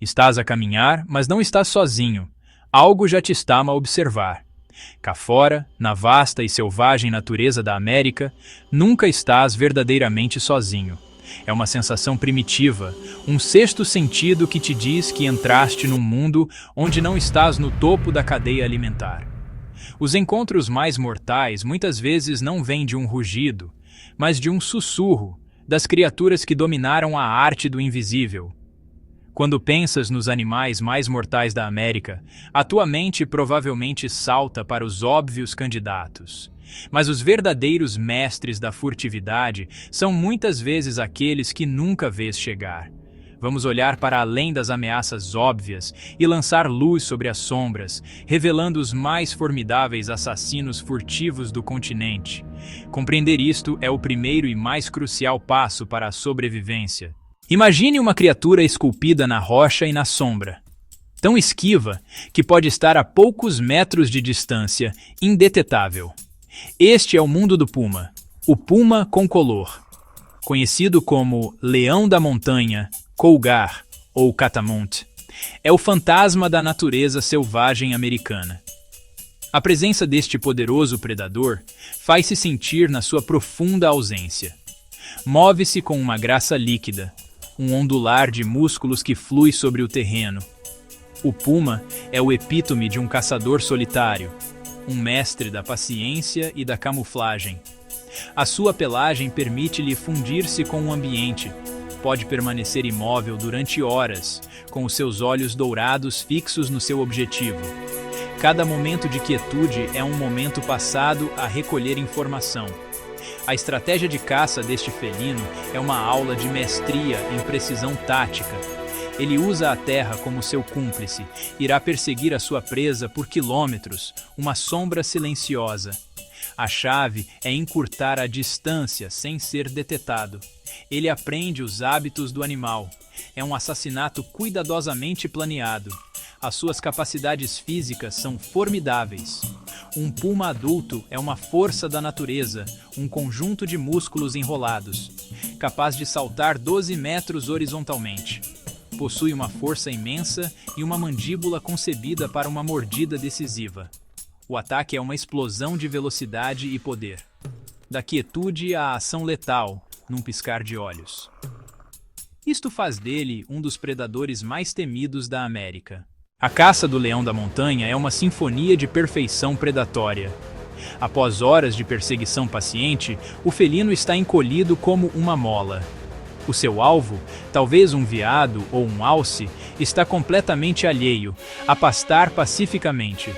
Estás a caminhar, mas não estás sozinho. Algo já te está a observar. Cá fora, na vasta e selvagem natureza da América, nunca estás verdadeiramente sozinho. É uma sensação primitiva, um sexto sentido que te diz que entraste num mundo onde não estás no topo da cadeia alimentar. Os encontros mais mortais muitas vezes não vêm de um rugido, mas de um sussurro das criaturas que dominaram a arte do invisível. Quando pensas nos animais mais mortais da América, a tua mente provavelmente salta para os óbvios candidatos. Mas os verdadeiros mestres da furtividade são muitas vezes aqueles que nunca vês chegar. Vamos olhar para além das ameaças óbvias e lançar luz sobre as sombras, revelando os mais formidáveis assassinos furtivos do continente. Compreender isto é o primeiro e mais crucial passo para a sobrevivência. Imagine uma criatura esculpida na rocha e na sombra, tão esquiva que pode estar a poucos metros de distância, indetetável. Este é o mundo do puma, o puma concolor, conhecido como leão da montanha, cougar ou catamount. É o fantasma da natureza selvagem americana. A presença deste poderoso predador faz-se sentir na sua profunda ausência. Move-se com uma graça líquida, um ondular de músculos que flui sobre o terreno. O puma é o epítome de um caçador solitário, um mestre da paciência e da camuflagem. A sua pelagem permite-lhe fundir-se com o ambiente. Pode permanecer imóvel durante horas, com os seus olhos dourados fixos no seu objetivo. Cada momento de quietude é um momento passado a recolher informação. A estratégia de caça deste felino é uma aula de mestria em precisão tática. Ele usa a terra como seu cúmplice, irá perseguir a sua presa por quilômetros, uma sombra silenciosa. A chave é encurtar a distância sem ser detetado. Ele aprende os hábitos do animal. É um assassinato cuidadosamente planeado. As suas capacidades físicas são formidáveis. Um puma adulto é uma força da natureza, um conjunto de músculos enrolados, capaz de saltar 12 metros horizontalmente. Possui uma força imensa e uma mandíbula concebida para uma mordida decisiva. O ataque é uma explosão de velocidade e poder. Da quietude à ação letal, num piscar de olhos. Isto faz dele um dos predadores mais temidos da América. A caça do leão da montanha é uma sinfonia de perfeição predatória. Após horas de perseguição paciente, o felino está encolhido como uma mola. O seu alvo, talvez um veado ou um alce, está completamente alheio, a pastar pacificamente.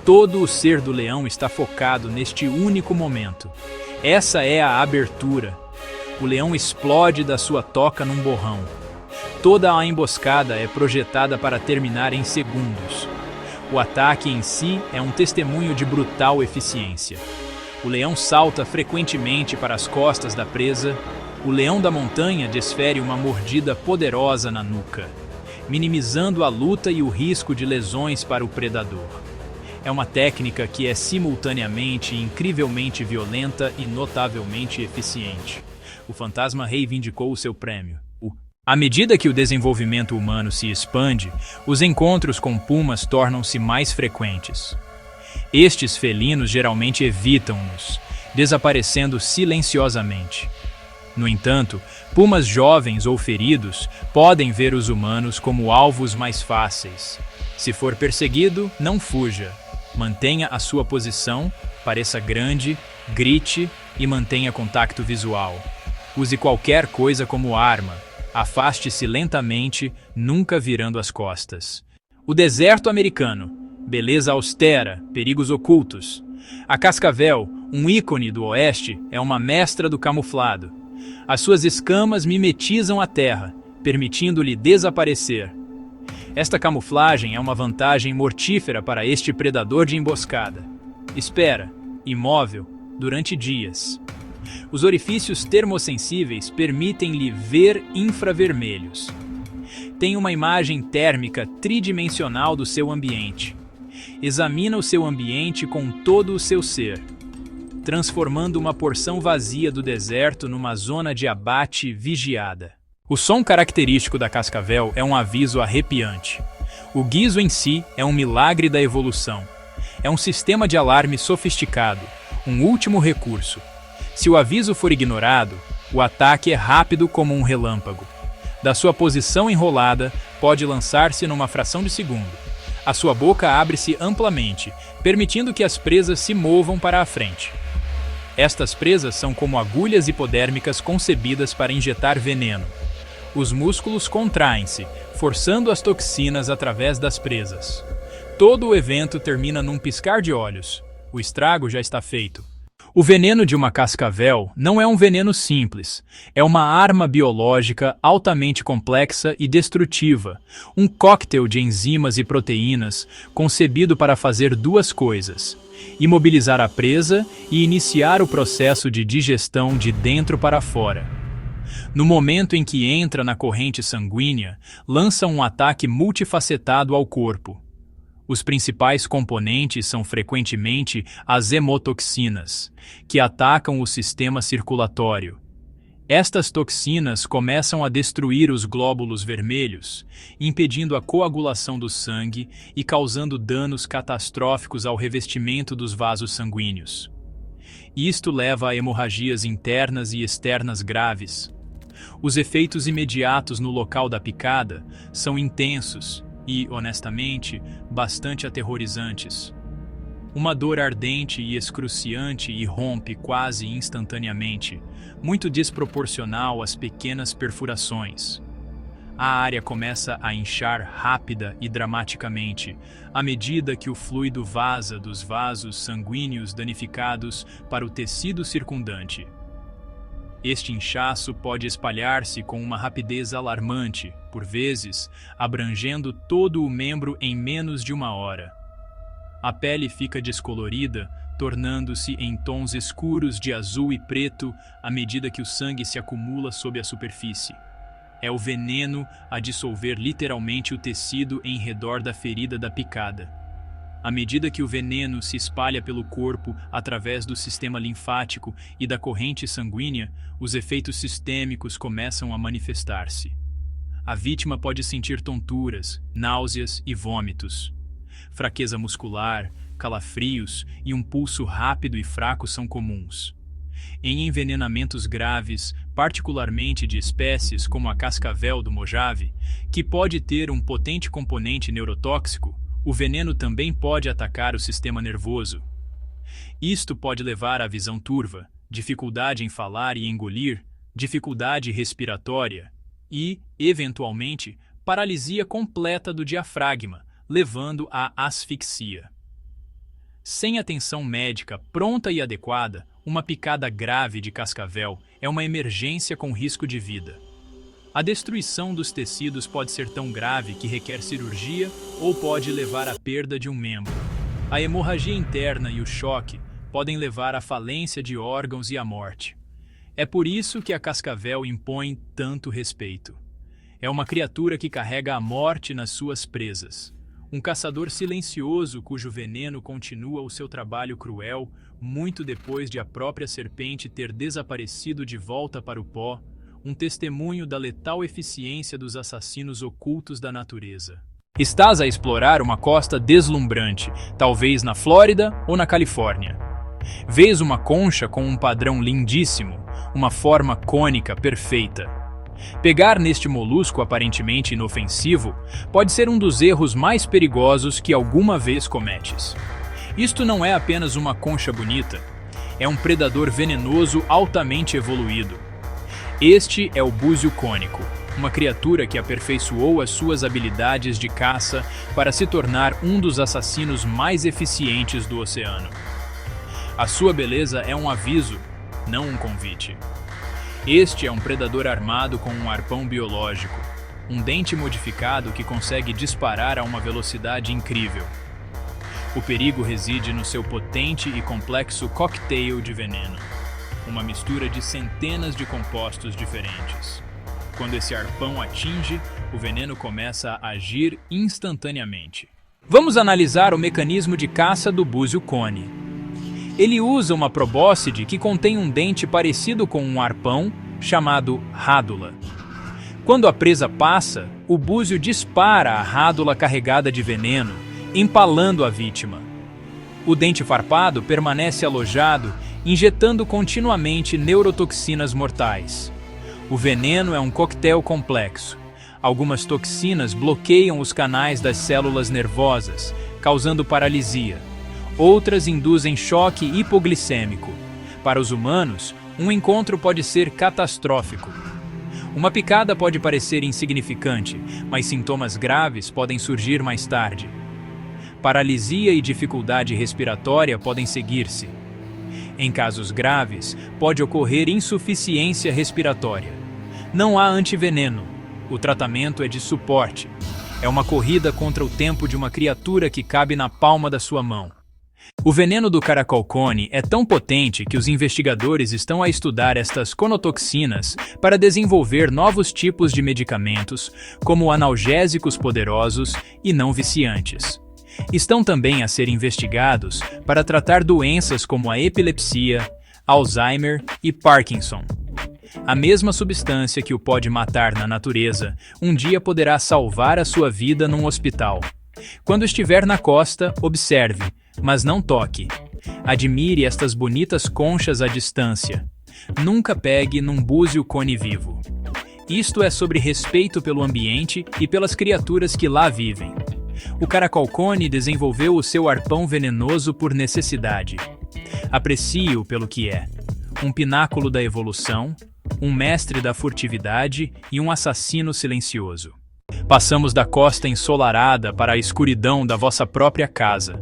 Todo o ser do leão está focado neste único momento. Essa é a abertura. O leão explode da sua toca num borrão. Toda a emboscada é projetada para terminar em segundos. O ataque em si é um testemunho de brutal eficiência. O leão salta frequentemente para as costas da presa. O leão da montanha desfere uma mordida poderosa na nuca, minimizando a luta e o risco de lesões para o predador. É uma técnica que é simultaneamente incrivelmente violenta e notavelmente eficiente. O fantasma reivindicou o seu prêmio. À medida que o desenvolvimento humano se expande, os encontros com pumas tornam-se mais frequentes. Estes felinos geralmente evitam-nos, desaparecendo silenciosamente. No entanto, pumas jovens ou feridos podem ver os humanos como alvos mais fáceis. Se for perseguido, não fuja. Mantenha a sua posição, pareça grande, grite e mantenha contato visual. Use qualquer coisa como arma. Afaste-se lentamente, nunca virando as costas. O deserto americano. Beleza austera, perigos ocultos. A cascavel, um ícone do oeste, é uma mestra do camuflado. As suas escamas mimetizam a terra, permitindo-lhe desaparecer. Esta camuflagem é uma vantagem mortífera para este predador de emboscada. Espera, imóvel, durante dias. Os orifícios termossensíveis permitem-lhe ver infravermelhos. Tem uma imagem térmica tridimensional do seu ambiente. Examina o seu ambiente com todo o seu ser, transformando uma porção vazia do deserto numa zona de abate vigiada. O som característico da cascavel é um aviso arrepiante. O guizo em si é um milagre da evolução. É um sistema de alarme sofisticado, um último recurso. Se o aviso for ignorado, o ataque é rápido como um relâmpago. Da sua posição enrolada, pode lançar-se numa fração de segundo. A sua boca abre-se amplamente, permitindo que as presas se movam para a frente. Estas presas são como agulhas hipodérmicas concebidas para injetar veneno. Os músculos contraem-se, forçando as toxinas através das presas. Todo o evento termina num piscar de olhos. O estrago já está feito. O veneno de uma cascavel não é um veneno simples. É uma arma biológica altamente complexa e destrutiva. Um cocktail de enzimas e proteínas concebido para fazer duas coisas: imobilizar a presa e iniciar o processo de digestão de dentro para fora. No momento em que entra na corrente sanguínea, lança um ataque multifacetado ao corpo. Os principais componentes são frequentemente as hemotoxinas, que atacam o sistema circulatório. Estas toxinas começam a destruir os glóbulos vermelhos, impedindo a coagulação do sangue e causando danos catastróficos ao revestimento dos vasos sanguíneos. Isto leva a hemorragias internas e externas graves. Os efeitos imediatos no local da picada são intensos e, honestamente, bastante aterrorizantes. Uma dor ardente e excruciante irrompe quase instantaneamente, muito desproporcional às pequenas perfurações. A área começa a inchar rápida e dramaticamente, à medida que o fluido vaza dos vasos sanguíneos danificados para o tecido circundante. Este inchaço pode espalhar-se com uma rapidez alarmante, por vezes, abrangendo todo o membro em menos de uma hora. A pele fica descolorida, tornando-se em tons escuros de azul e preto à medida que o sangue se acumula sob a superfície. É o veneno a dissolver literalmente o tecido em redor da ferida da picada. À medida que o veneno se espalha pelo corpo através do sistema linfático e da corrente sanguínea, os efeitos sistêmicos começam a manifestar-se. A vítima pode sentir tonturas, náuseas e vômitos. Fraqueza muscular, calafrios e um pulso rápido e fraco são comuns. Em envenenamentos graves, particularmente de espécies como a cascavel do Mojave, que pode ter um potente componente neurotóxico, o veneno também pode atacar o sistema nervoso. Isto pode levar à visão turva, dificuldade em falar e engolir, dificuldade respiratória e, eventualmente, paralisia completa do diafragma, levando à asfixia. Sem atenção médica pronta e adequada, uma picada grave de cascavel é uma emergência com risco de vida. A destruição dos tecidos pode ser tão grave que requer cirurgia ou pode levar à perda de um membro. A hemorragia interna e o choque podem levar à falência de órgãos e à morte. É por isso que a cascavel impõe tanto respeito. É uma criatura que carrega a morte nas suas presas. Um caçador silencioso cujo veneno continua o seu trabalho cruel muito depois de a própria serpente ter desaparecido de volta para o pó, um testemunho da letal eficiência dos assassinos ocultos da natureza. Estás a explorar uma costa deslumbrante, talvez na Flórida ou na Califórnia. Vês uma concha com um padrão lindíssimo, uma forma cônica perfeita. Pegar neste molusco aparentemente inofensivo pode ser um dos erros mais perigosos que alguma vez cometes. Isto não é apenas uma concha bonita, é um predador venenoso altamente evoluído. Este é o búzio cônico, uma criatura que aperfeiçoou as suas habilidades de caça para se tornar um dos assassinos mais eficientes do oceano. A sua beleza é um aviso, não um convite. Este é um predador armado com um arpão biológico, um dente modificado que consegue disparar a uma velocidade incrível. O perigo reside no seu potente e complexo cocktail de veneno, uma mistura de centenas de compostos diferentes. Quando esse arpão atinge, o veneno começa a agir instantaneamente. Vamos analisar o mecanismo de caça do búzio cone. Ele usa uma probóscide que contém um dente parecido com um arpão, chamado rádula. Quando a presa passa, o búzio dispara a rádula carregada de veneno, empalando a vítima. O dente farpado permanece alojado, injetando continuamente neurotoxinas mortais. O veneno é um coquetel complexo. Algumas toxinas bloqueiam os canais das células nervosas, causando paralisia. Outras induzem choque hipoglicêmico. Para os humanos, um encontro pode ser catastrófico. Uma picada pode parecer insignificante, mas sintomas graves podem surgir mais tarde. Paralisia e dificuldade respiratória podem seguir-se. Em casos graves, pode ocorrer insuficiência respiratória. Não há antiveneno. O tratamento é de suporte. É uma corrida contra o tempo de uma criatura que cabe na palma da sua mão. O veneno do caracol-cone é tão potente que os investigadores estão a estudar estas conotoxinas para desenvolver novos tipos de medicamentos, como analgésicos poderosos e não viciantes. Estão também a ser investigados para tratar doenças como a epilepsia, Alzheimer e Parkinson. A mesma substância que o pode matar na natureza, um dia poderá salvar a sua vida num hospital. Quando estiver na costa, observe, mas não toque. Admire estas bonitas conchas à distância. Nunca pegue num búzio cone vivo. Isto é sobre respeito pelo ambiente e pelas criaturas que lá vivem. O caracol-cone desenvolveu o seu arpão venenoso por necessidade. Aprecie-o pelo que é: um pináculo da evolução, um mestre da furtividade e um assassino silencioso. Passamos da costa ensolarada para a escuridão da vossa própria casa.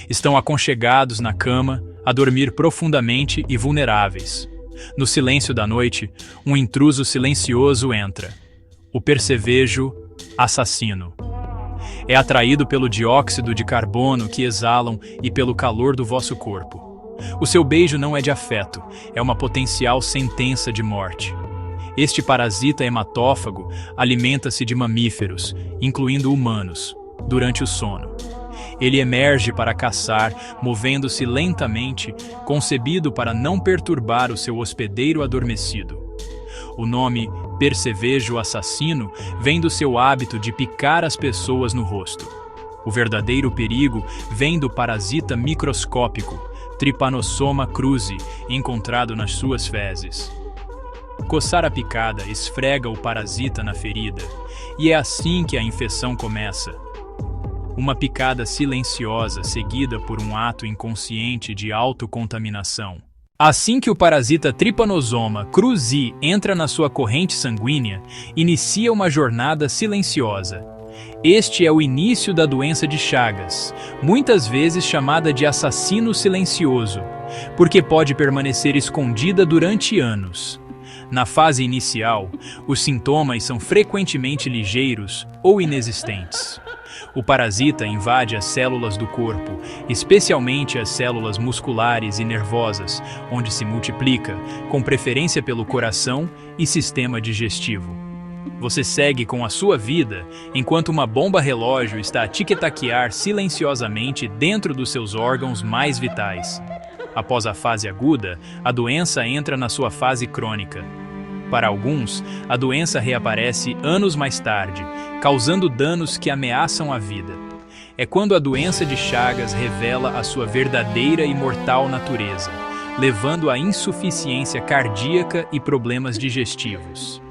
Estão aconchegados na cama, a dormir profundamente e vulneráveis. No silêncio da noite, um intruso silencioso entra. O percevejo assassino. É atraído pelo dióxido de carbono que exalam e pelo calor do vosso corpo. O seu beijo não é de afeto, é uma potencial sentença de morte. Este parasita hematófago alimenta-se de mamíferos, incluindo humanos, durante o sono. Ele emerge para caçar, movendo-se lentamente, concebido para não perturbar o seu hospedeiro adormecido. O nome percevejo assassino vem do seu hábito de picar as pessoas no rosto. O verdadeiro perigo vem do parasita microscópico, Trypanosoma cruzi, encontrado nas suas fezes. Coçar a picada esfrega o parasita na ferida, e é assim que a infecção começa. Uma picada silenciosa seguida por um ato inconsciente de autocontaminação. Assim que o parasita Trypanosoma cruzi entra na sua corrente sanguínea, inicia uma jornada silenciosa. Este é o início da doença de Chagas, muitas vezes chamada de assassino silencioso, porque pode permanecer escondida durante anos. Na fase inicial, os sintomas são frequentemente ligeiros ou inexistentes. O parasita invade as células do corpo, especialmente as células musculares e nervosas, onde se multiplica, com preferência pelo coração e sistema digestivo. Você segue com a sua vida, enquanto uma bomba relógio está a tic-taquear silenciosamente dentro dos seus órgãos mais vitais. Após a fase aguda, a doença entra na sua fase crônica. Para alguns, a doença reaparece anos mais tarde, causando danos que ameaçam a vida. É quando a doença de Chagas revela a sua verdadeira e mortal natureza, levando à insuficiência cardíaca e problemas digestivos.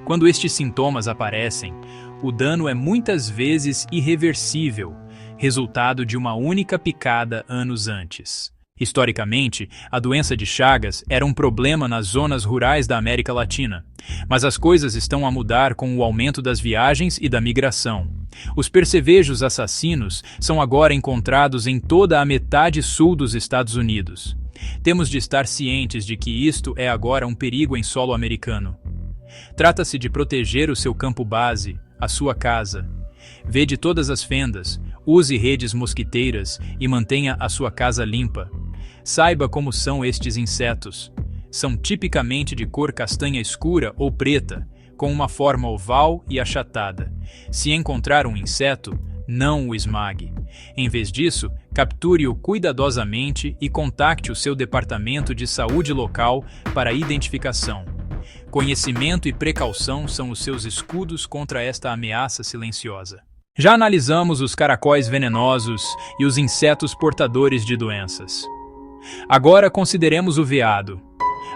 Quando estes sintomas aparecem, o dano é muitas vezes irreversível, resultado de uma única picada anos antes. Historicamente, a doença de Chagas era um problema nas zonas rurais da América Latina, mas as coisas estão a mudar com o aumento das viagens e da migração. Os percevejos assassinos são agora encontrados em toda a metade sul dos Estados Unidos. Temos de estar cientes de que isto é agora um perigo em solo americano. Trata-se de proteger o seu campo base, a sua casa. Vede todas as fendas, use redes mosquiteiras e mantenha a sua casa limpa. Saiba como são estes insetos. São tipicamente de cor castanha escura ou preta, com uma forma oval e achatada. Se encontrar um inseto, não o esmague. Em vez disso, capture-o cuidadosamente e contacte o seu departamento de saúde local para a identificação. Conhecimento e precaução são os seus escudos contra esta ameaça silenciosa. Já analisamos os caracóis venenosos e os insetos portadores de doenças. Agora consideremos o veado.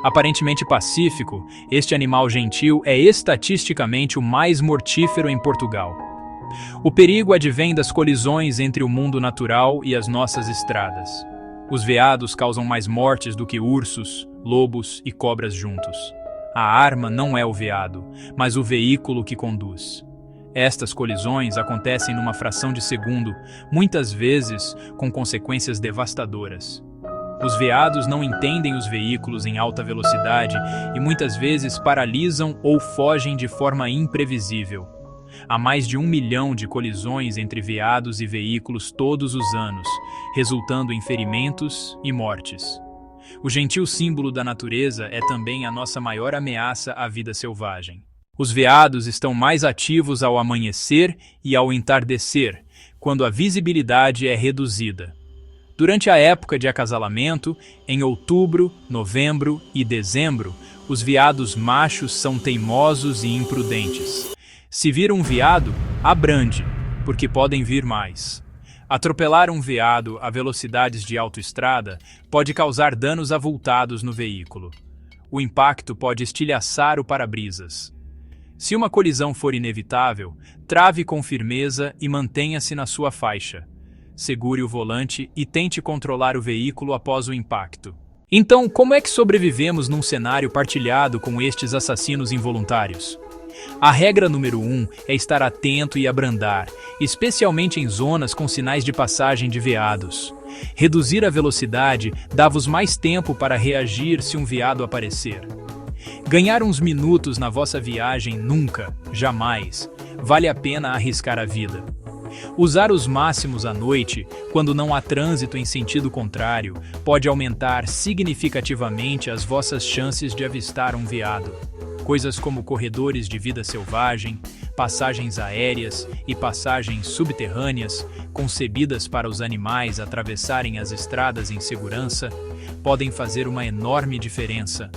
Aparentemente pacífico, este animal gentil é estatisticamente o mais mortífero em Portugal. O perigo advém das colisões entre o mundo natural e as nossas estradas. Os veados causam mais mortes do que ursos, lobos e cobras juntos. A arma não é o veado, mas o veículo que conduz. Estas colisões acontecem numa fração de segundo, muitas vezes com consequências devastadoras. Os veados não entendem os veículos em alta velocidade e muitas vezes paralisam ou fogem de forma imprevisível. Há mais de 1 milhão de colisões entre veados e veículos todos os anos, resultando em ferimentos e mortes. O gentil símbolo da natureza é também a nossa maior ameaça à vida selvagem. Os veados estão mais ativos ao amanhecer e ao entardecer, quando a visibilidade é reduzida. Durante a época de acasalamento, em outubro, novembro e dezembro, os veados machos são teimosos e imprudentes. Se vir um veado, abrande, porque podem vir mais. Atropelar um veado a velocidades de autoestrada pode causar danos avultados no veículo. O impacto pode estilhaçar o para-brisas. Se uma colisão for inevitável, trave com firmeza e mantenha-se na sua faixa. Segure o volante e tente controlar o veículo após o impacto. Então, como é que sobrevivemos num cenário partilhado com estes assassinos involuntários? A regra número 1 é estar atento e abrandar, especialmente em zonas com sinais de passagem de veados. Reduzir a velocidade dá-vos mais tempo para reagir se um veado aparecer. Ganhar uns minutos na vossa viagem nunca, jamais, vale a pena arriscar a vida. Usar os máximos à noite, quando não há trânsito em sentido contrário, pode aumentar significativamente as vossas chances de avistar um veado. Coisas como corredores de vida selvagem, passagens aéreas e passagens subterrâneas, concebidas para os animais atravessarem as estradas em segurança, podem fazer uma enorme diferença.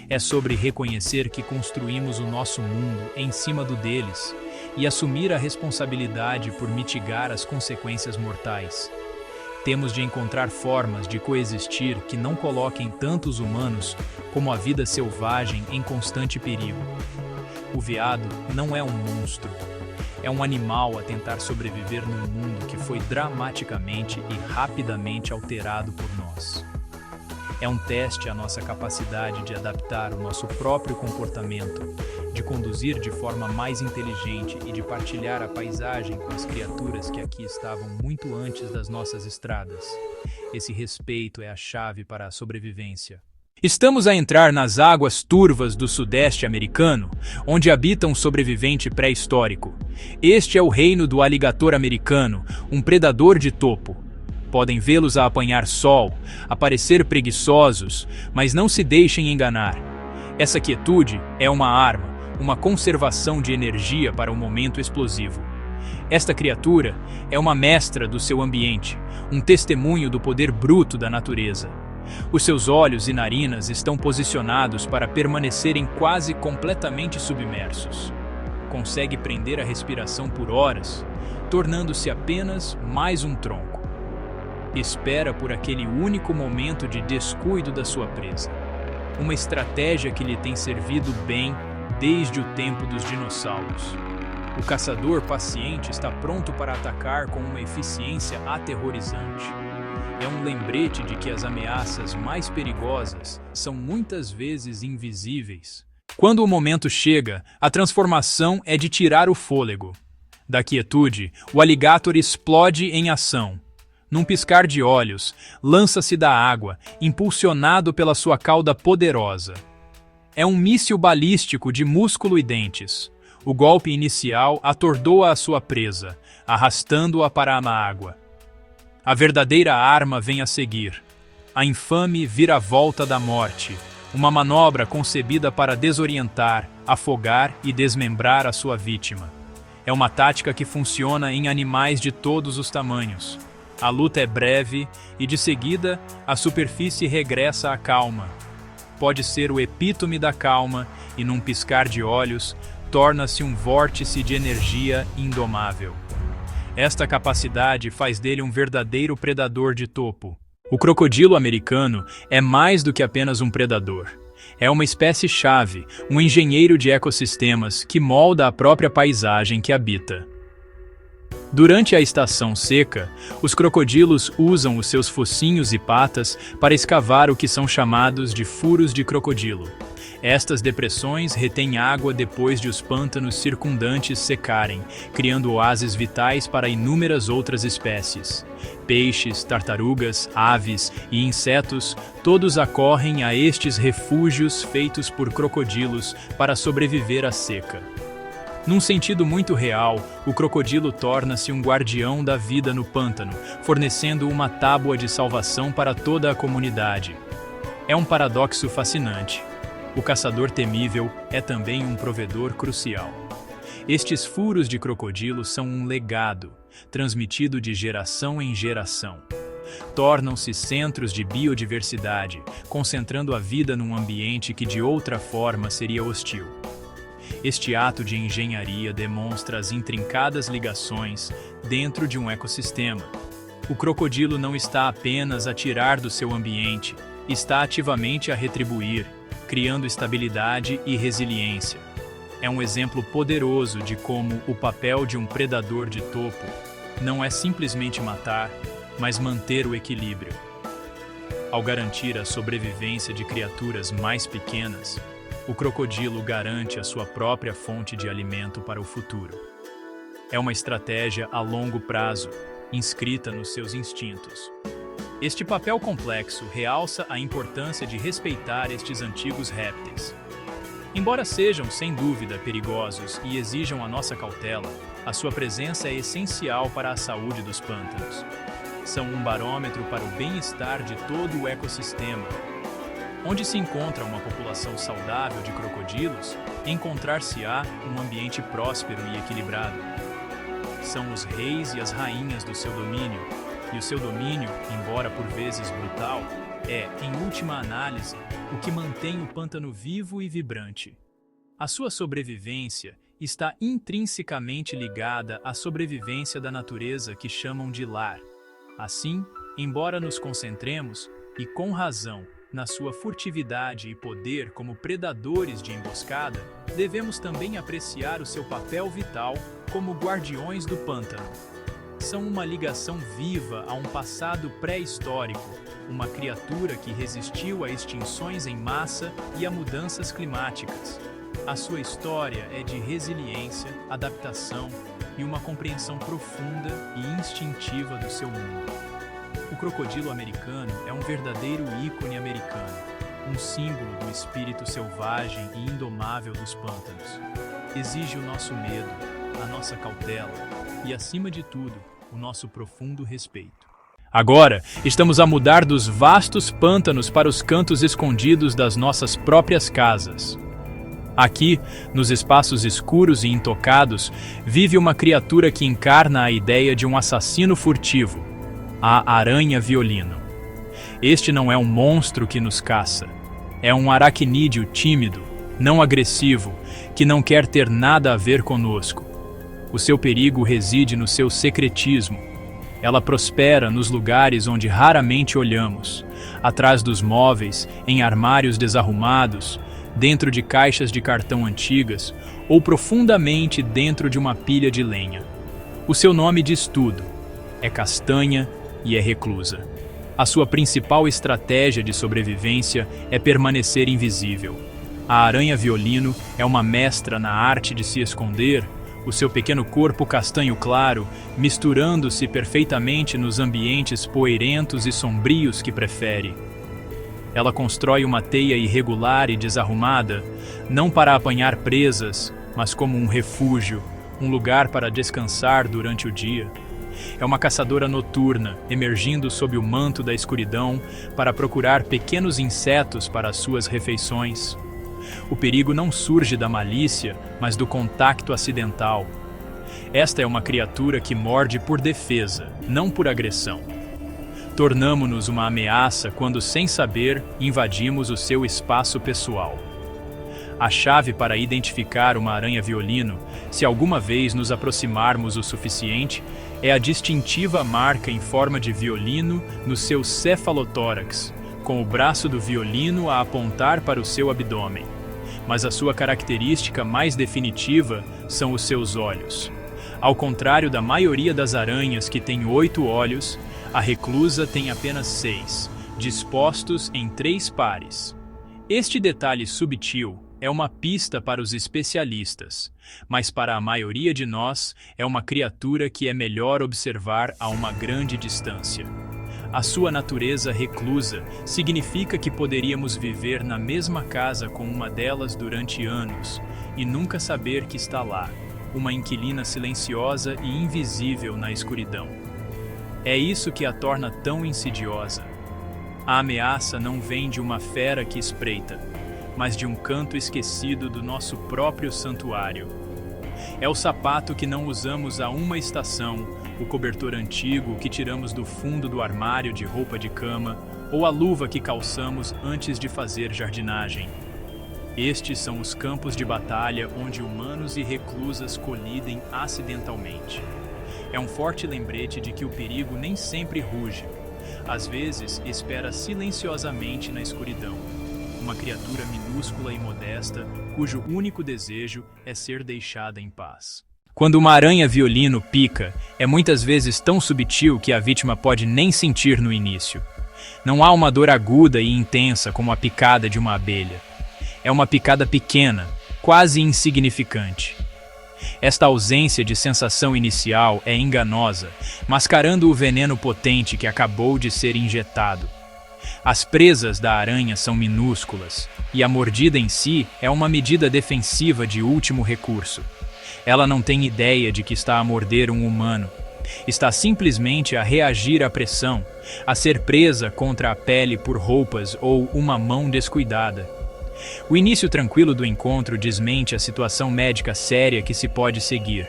É sobre reconhecer que construímos o nosso mundo em cima do deles e assumir a responsabilidade por mitigar as consequências mortais. Temos de encontrar formas de coexistir que não coloquem tanto os humanos como a vida selvagem em constante perigo. O veado não é um monstro. É um animal a tentar sobreviver num mundo que foi dramaticamente e rapidamente alterado por nós. É um teste à nossa capacidade de adaptar o nosso próprio comportamento, de conduzir de forma mais inteligente e de partilhar a paisagem com as criaturas que aqui estavam muito antes das nossas estradas. Esse respeito é a chave para a sobrevivência. Estamos a entrar nas águas turvas do Sudeste americano, onde habita um sobrevivente pré-histórico. Este é o reino do aligator americano, um predador de topo. Podem vê-los a apanhar sol, a parecer preguiçosos, mas não se deixem enganar. Essa quietude é uma arma, uma conservação de energia para o momento explosivo. Esta criatura é uma mestra do seu ambiente, um testemunho do poder bruto da natureza. Os seus olhos e narinas estão posicionados para permanecerem quase completamente submersos. Consegue prender a respiração por horas, tornando-se apenas mais um tronco. Espera por aquele único momento de descuido da sua presa. Uma estratégia que lhe tem servido bem desde o tempo dos dinossauros. O caçador paciente está pronto para atacar com uma eficiência aterrorizante. É um lembrete de que as ameaças mais perigosas são muitas vezes invisíveis. Quando o momento chega, a transformação é de tirar o fôlego. Da quietude, o alligator explode em ação. Num piscar de olhos, lança-se da água, impulsionado pela sua cauda poderosa. É um míssil balístico de músculo e dentes. O golpe inicial atordoa a sua presa, arrastando-a para a água. A verdadeira arma vem a seguir. A infame viravolta da morte, uma manobra concebida para desorientar, afogar e desmembrar a sua vítima. É uma tática que funciona em animais de todos os tamanhos. A luta é breve e, de seguida, a superfície regressa à calma. Pode ser o epítome da calma e num piscar de olhos, torna-se um vórtice de energia indomável. Esta capacidade faz dele um verdadeiro predador de topo. O crocodilo americano é mais do que apenas um predador. É uma espécie-chave, um engenheiro de ecossistemas que molda a própria paisagem que habita. Durante a estação seca, os crocodilos usam os seus focinhos e patas para escavar o que são chamados de furos de crocodilo. Estas depressões retêm água depois de os pântanos circundantes secarem, criando oásis vitais para inúmeras outras espécies. Peixes, tartarugas, aves e insetos, todos acorrem a estes refúgios feitos por crocodilos para sobreviver à seca. Num sentido muito real, o crocodilo torna-se um guardião da vida no pântano, fornecendo uma tábua de salvação para toda a comunidade. É um paradoxo fascinante. O caçador temível é também um provedor crucial. Estes furos de crocodilo são um legado, transmitido de geração em geração. Tornam-se centros de biodiversidade, concentrando a vida num ambiente que de outra forma seria hostil. Este ato de engenharia demonstra as intrincadas ligações dentro de um ecossistema. O crocodilo não está apenas a tirar do seu ambiente, está ativamente a retribuir, criando estabilidade e resiliência. É um exemplo poderoso de como o papel de um predador de topo não é simplesmente matar, mas manter o equilíbrio. Ao garantir a sobrevivência de criaturas mais pequenas, o crocodilo garante a sua própria fonte de alimento para o futuro. É uma estratégia a longo prazo, inscrita nos seus instintos. Este papel complexo realça a importância de respeitar estes antigos répteis. Embora sejam, sem dúvida, perigosos e exijam a nossa cautela, a sua presença é essencial para a saúde dos pântanos. São um barômetro para o bem-estar de todo o ecossistema. Onde se encontra uma população saudável de crocodilos, encontrar-se-á um ambiente próspero e equilibrado. São os reis e as rainhas do seu domínio, e o seu domínio, embora por vezes brutal, é, em última análise, o que mantém o pântano vivo e vibrante. A sua sobrevivência está intrinsecamente ligada à sobrevivência da natureza que chamam de lar. Assim, embora nos concentremos, e com razão, na sua furtividade e poder como predadores de emboscada, devemos também apreciar o seu papel vital como guardiões do pântano. São uma ligação viva a um passado pré-histórico, uma criatura que resistiu a extinções em massa e a mudanças climáticas. A sua história é de resiliência, adaptação e uma compreensão profunda e instintiva do seu mundo. O crocodilo americano é um verdadeiro ícone americano, um símbolo do espírito selvagem e indomável dos pântanos. Exige o nosso medo, a nossa cautela e, acima de tudo, o nosso profundo respeito. Agora, estamos a mudar dos vastos pântanos para os cantos escondidos das nossas próprias casas. Aqui, nos espaços escuros e intocados, vive uma criatura que encarna a ideia de um assassino furtivo, a aranha violino. Este não é um monstro que nos caça. É um aracnídeo tímido, não agressivo, que não quer ter nada a ver conosco. O seu perigo reside no seu secretismo. Ela prospera nos lugares onde raramente olhamos, atrás dos móveis, em armários desarrumados, dentro de caixas de cartão antigas ou profundamente dentro de uma pilha de lenha. O seu nome diz tudo. É castanha e é reclusa. A sua principal estratégia de sobrevivência é permanecer invisível. A aranha violino é uma mestra na arte de se esconder, o seu pequeno corpo castanho claro, misturando-se perfeitamente nos ambientes poeirentos e sombrios que prefere. Ela constrói uma teia irregular e desarrumada, não para apanhar presas, mas como um refúgio, um lugar para descansar durante o dia. É uma caçadora noturna, emergindo sob o manto da escuridão para procurar pequenos insetos para as suas refeições. O perigo não surge da malícia, mas do contacto acidental. Esta é uma criatura que morde por defesa, não por agressão. Tornamo-nos uma ameaça quando, sem saber, invadimos o seu espaço pessoal. A chave para identificar uma aranha-violino, se alguma vez nos aproximarmos o suficiente, é a distintiva marca em forma de violino no seu cefalotórax, com o braço do violino a apontar para o seu abdômen. Mas a sua característica mais definitiva são os seus olhos. Ao contrário da maioria das aranhas que tem 8 olhos, a reclusa tem apenas 6, dispostos em 3 pares. Este detalhe subtil é uma pista para os especialistas, mas para a maioria de nós é uma criatura que é melhor observar a uma grande distância. A sua natureza reclusa significa que poderíamos viver na mesma casa com uma delas durante anos e nunca saber que está lá, uma inquilina silenciosa e invisível na escuridão. É isso que a torna tão insidiosa. A ameaça não vem de uma fera que espreita, mas de um canto esquecido do nosso próprio santuário. É o sapato que não usamos há uma estação, o cobertor antigo que tiramos do fundo do armário de roupa de cama, ou a luva que calçamos antes de fazer jardinagem. Estes são os campos de batalha onde humanos e reclusas colidem acidentalmente. É um forte lembrete de que o perigo nem sempre ruge. Às vezes, espera silenciosamente na escuridão. Uma criatura minúscula e modesta, cujo único desejo é ser deixada em paz. Quando uma aranha-violino pica, é muitas vezes tão sutil que a vítima pode nem sentir no início. Não há uma dor aguda e intensa como a picada de uma abelha. É uma picada pequena, quase insignificante. Esta ausência de sensação inicial é enganosa, mascarando o veneno potente que acabou de ser injetado. As presas da aranha são minúsculas, e a mordida em si é uma medida defensiva de último recurso. Ela não tem ideia de que está a morder um humano. Está simplesmente a reagir à pressão, a ser presa contra a pele por roupas ou uma mão descuidada. O início tranquilo do encontro desmente a situação médica séria que se pode seguir.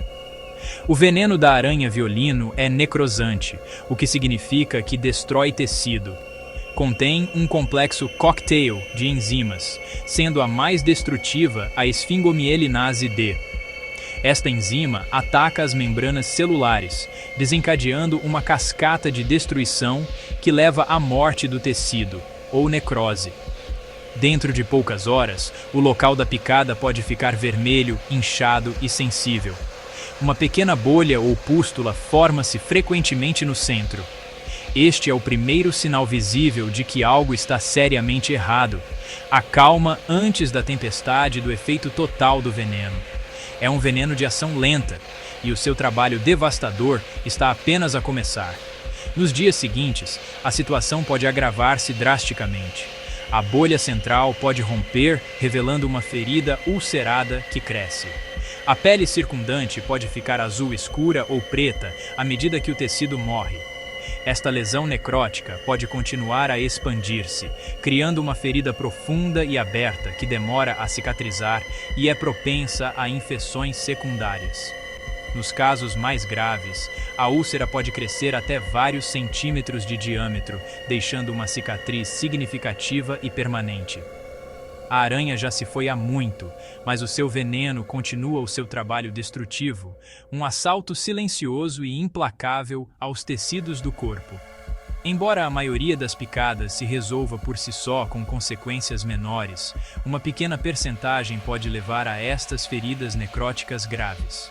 O veneno da aranha-violino é necrosante, o que significa que destrói tecido. Contém um complexo cocktail de enzimas, sendo a mais destrutiva a esfingomielinase D. Esta enzima ataca as membranas celulares, desencadeando uma cascata de destruição que leva à morte do tecido, ou necrose. Dentro de poucas horas, o local da picada pode ficar vermelho, inchado e sensível. Uma pequena bolha ou pústula forma-se frequentemente no centro. Este é o primeiro sinal visível de que algo está seriamente errado. A calma antes da tempestade do efeito total do veneno. É um veneno de ação lenta, e o seu trabalho devastador está apenas a começar. Nos dias seguintes, a situação pode agravar-se drasticamente. A bolha central pode romper, revelando uma ferida ulcerada que cresce. A pele circundante pode ficar azul escura ou preta à medida que o tecido morre. Esta lesão necrótica pode continuar a expandir-se, criando uma ferida profunda e aberta que demora a cicatrizar e é propensa a infecções secundárias. Nos casos mais graves, a úlcera pode crescer até vários centímetros de diâmetro, deixando uma cicatriz significativa e permanente. A aranha já se foi há muito, mas o seu veneno continua o seu trabalho destrutivo, um assalto silencioso e implacável aos tecidos do corpo. Embora a maioria das picadas se resolva por si só com consequências menores, uma pequena percentagem pode levar a estas feridas necróticas graves.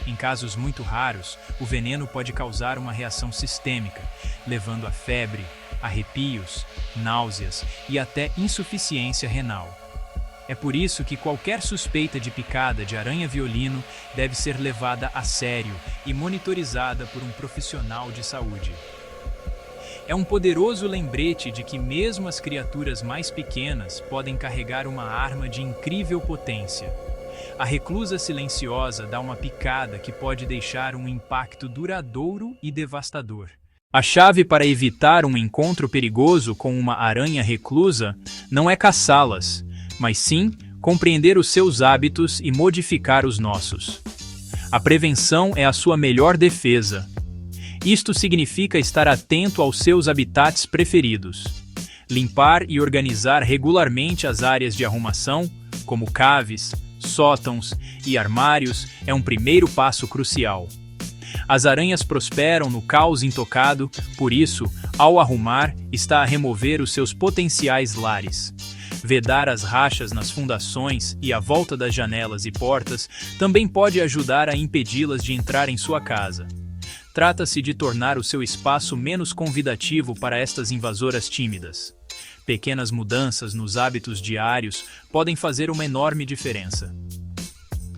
Em casos muito raros, o veneno pode causar uma reação sistêmica, levando a febre, arrepios, náuseas e até insuficiência renal. É por isso que qualquer suspeita de picada de aranha-violino deve ser levada a sério e monitorizada por um profissional de saúde. É um poderoso lembrete de que mesmo as criaturas mais pequenas podem carregar uma arma de incrível potência. A reclusa silenciosa dá uma picada que pode deixar um impacto duradouro e devastador. A chave para evitar um encontro perigoso com uma aranha reclusa não é caçá-las, mas sim compreender os seus hábitos e modificar os nossos. A prevenção é a sua melhor defesa. Isto significa estar atento aos seus habitats preferidos. Limpar e organizar regularmente as áreas de arrumação, como caves, sótãos e armários, é um primeiro passo crucial. As aranhas prosperam no caos intocado, por isso, ao arrumar, está a remover os seus potenciais lares. Vedar as rachas nas fundações e à volta das janelas e portas também pode ajudar a impedi-las de entrar em sua casa. Trata-se de tornar o seu espaço menos convidativo para estas invasoras tímidas. Pequenas mudanças nos hábitos diários podem fazer uma enorme diferença.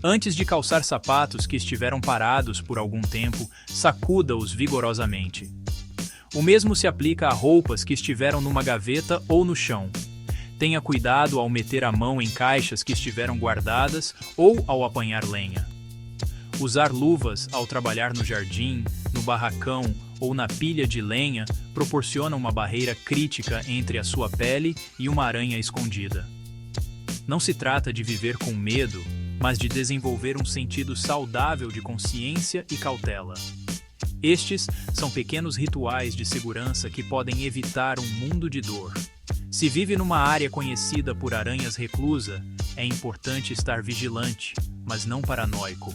Antes de calçar sapatos que estiveram parados por algum tempo, sacuda-os vigorosamente. O mesmo se aplica a roupas que estiveram numa gaveta ou no chão. Tenha cuidado ao meter a mão em caixas que estiveram guardadas ou ao apanhar lenha. Usar luvas ao trabalhar no jardim, no barracão ou na pilha de lenha proporciona uma barreira crítica entre a sua pele e uma aranha escondida. Não se trata de viver com medo, mas de desenvolver um sentido saudável de consciência e cautela. Estes são pequenos rituais de segurança que podem evitar um mundo de dor. Se vive numa área conhecida por aranhas reclusa, é importante estar vigilante, mas não paranoico.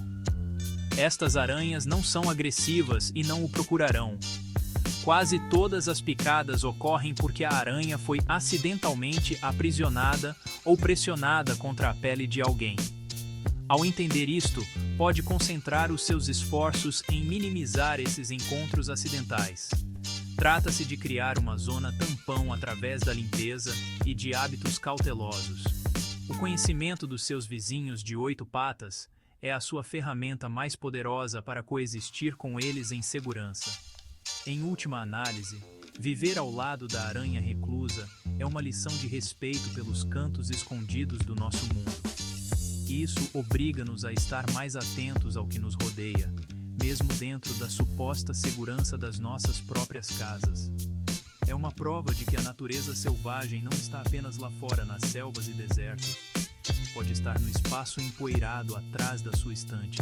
Estas aranhas não são agressivas e não o procurarão. Quase todas as picadas ocorrem porque a aranha foi acidentalmente aprisionada ou pressionada contra a pele de alguém. Ao entender isto, pode concentrar os seus esforços em minimizar esses encontros acidentais. Trata-se de criar uma zona tampão através da limpeza e de hábitos cautelosos. O conhecimento dos seus vizinhos de 8 patas é a sua ferramenta mais poderosa para coexistir com eles em segurança. Em última análise, viver ao lado da aranha reclusa é uma lição de respeito pelos cantos escondidos do nosso mundo. Isso obriga-nos a estar mais atentos ao que nos rodeia, mesmo dentro da suposta segurança das nossas próprias casas. É uma prova de que a natureza selvagem não está apenas lá fora nas selvas e desertos, pode estar no espaço empoeirado atrás da sua estante.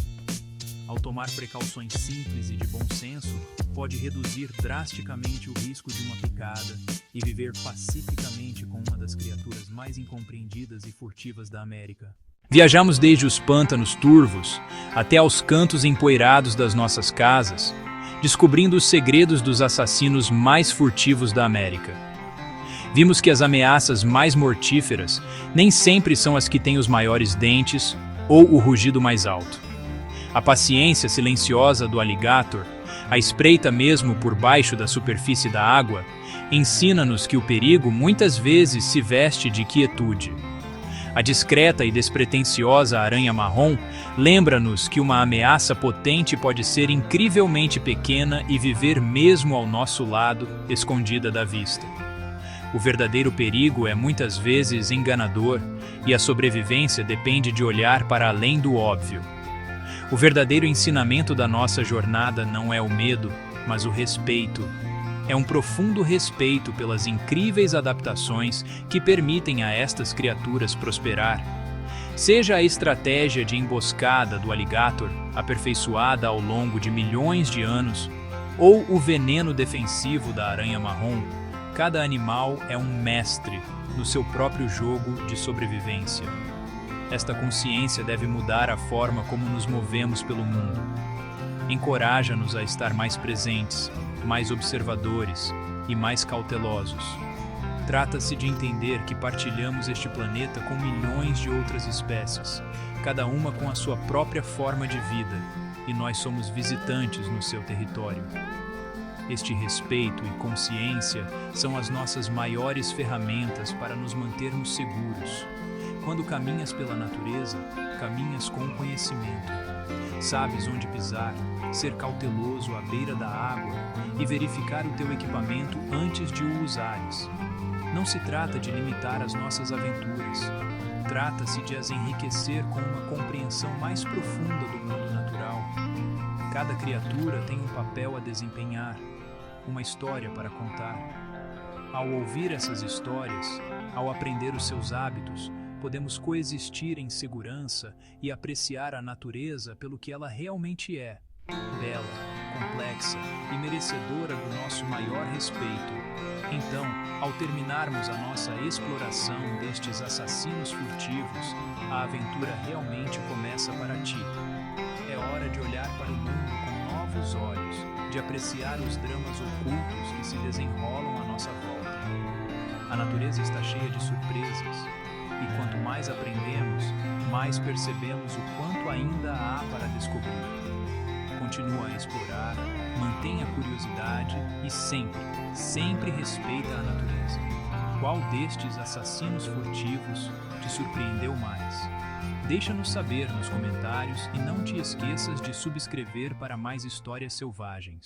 Ao tomar precauções simples e de bom senso, pode reduzir drasticamente o risco de uma picada e viver pacificamente com uma das criaturas mais incompreendidas e furtivas da América. Viajamos desde os pântanos turvos até aos cantos empoeirados das nossas casas, descobrindo os segredos dos assassinos mais furtivos da América. Vimos que as ameaças mais mortíferas nem sempre são as que têm os maiores dentes ou o rugido mais alto. A paciência silenciosa do alligator, a espreita mesmo por baixo da superfície da água, ensina-nos que o perigo muitas vezes se veste de quietude. A discreta e despretensiosa aranha marrom lembra-nos que uma ameaça potente pode ser incrivelmente pequena e viver mesmo ao nosso lado, escondida da vista. O verdadeiro perigo é muitas vezes enganador e a sobrevivência depende de olhar para além do óbvio. O verdadeiro ensinamento da nossa jornada não é o medo, mas o respeito. É um profundo respeito pelas incríveis adaptações que permitem a estas criaturas prosperar. Seja a estratégia de emboscada do alligator, aperfeiçoada ao longo de milhões de anos, ou o veneno defensivo da aranha marrom, cada animal é um mestre no seu próprio jogo de sobrevivência. Esta consciência deve mudar a forma como nos movemos pelo mundo. Encoraja-nos a estar mais presentes, mais observadores e mais cautelosos. Trata-se de entender que partilhamos este planeta com milhões de outras espécies, cada uma com a sua própria forma de vida, e nós somos visitantes no seu território. Este respeito e consciência são as nossas maiores ferramentas para nos mantermos seguros. Quando caminhas pela natureza, caminhas com conhecimento. Sabes onde pisar, ser cauteloso à beira da água e verificar o teu equipamento antes de o usares. Não se trata de limitar as nossas aventuras. Trata-se de as enriquecer com uma compreensão mais profunda do mundo natural. Cada criatura tem um papel a desempenhar, uma história para contar. Ao ouvir essas histórias, ao aprender os seus hábitos, podemos coexistir em segurança e apreciar a natureza pelo que ela realmente é, bela, complexa e merecedora do nosso maior respeito. Então, ao terminarmos a nossa exploração destes assassinos furtivos, a aventura realmente começa para ti. É hora de olhar para o mundo com novos olhos, de apreciar os dramas ocultos que se desenrolam à nossa volta. A natureza está cheia de surpresas, e quanto mais aprendemos, mais percebemos o quanto ainda há para descobrir. Continua a explorar, mantenha a curiosidade e sempre respeita a natureza. Qual destes assassinos furtivos te surpreendeu mais? Deixa-nos saber nos comentários e não te esqueças de subscrever para mais histórias selvagens.